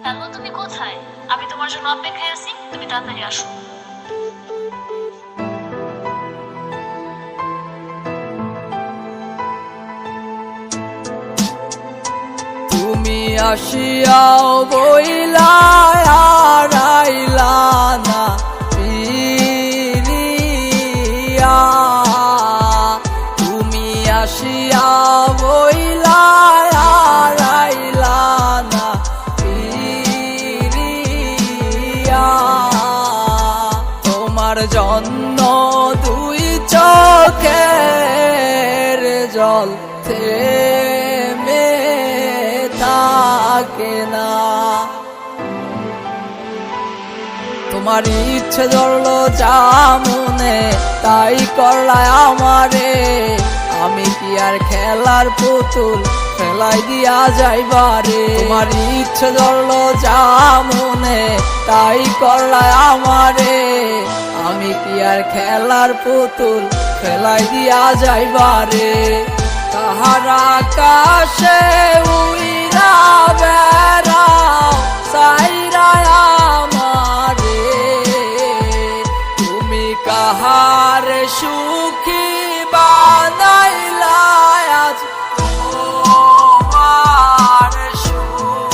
Hello, তুমি কোথায়? আমি তোমার জন্য অপেক্ষায় আছি, তুমি তাড়াতাড়ি আসো। তুমি আসিয়াও বইলা আর আইলা না ফিরিয়া। তুমি আসিয়া বইলা আর আইলা না ফিরিয়া। তোমার জন্য দুই চোখের জল থেমে থাকে না। তোমার ইচ্ছে ধরলো যা মনে তাই করলায় আমারে। আমি কি আর খেলার পুতুল ফেলাই দিয়া যাইবারে। তোমার ইচ্ছে ধরলো যা মনে তাই করলায় আমারে। আমি কি আর খেলার পুতুল ফেলাই দিয়া যাইবারে। তাহার আকাশে উইরা বেড়াও সাইরা আমারে। তুমি কাহার সুখী বানাইলা আজ তোমার সুখ।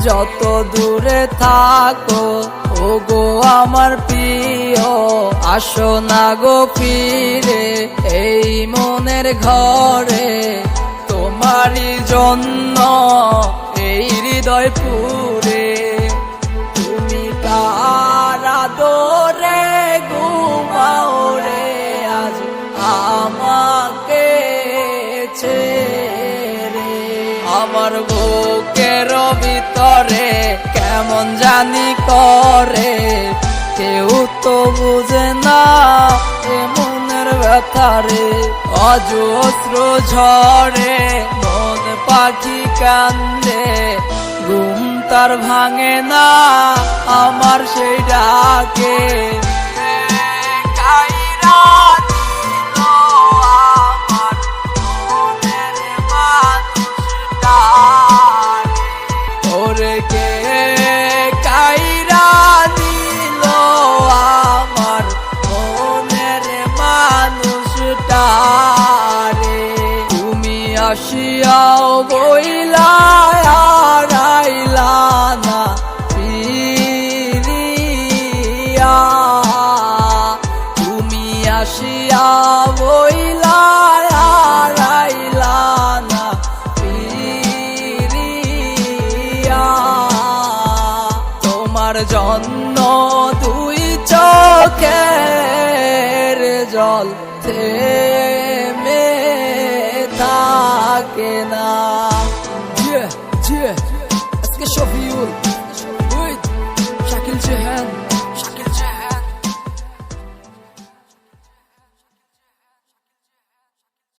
যত দূরে থাকো ওগো আমার প্রিয়, আসো না গো ফিরে এই মনের ঘরে। তোমারই জন্য এই হৃদয় পুরে। তুমি কার আদরে ঘুমাও রে আজ আমাকে ছেড়ে। আমার বুকের ভিতরে কেমন জানি করে, কেউ তো বুঝে না এ মনের ব্যথারে। অজস্র ঝড়ে মন পাখি কান্দে, ঘুম তার ভাঙে না আমার সেই ডাকে। ওরে কে কাইরা দিল আমার মনের মানুষটারে। তুমি আসিয়াও বইলা আর আইলা না ফিরিয়া। তুমি আসিয়া বইলা আর আইলা না ফিরিয়া। তোমার জন্য দুই চোখের জল থেমে থাকে না। Yeah, yeah, let's get show for you with Shakil Jahan.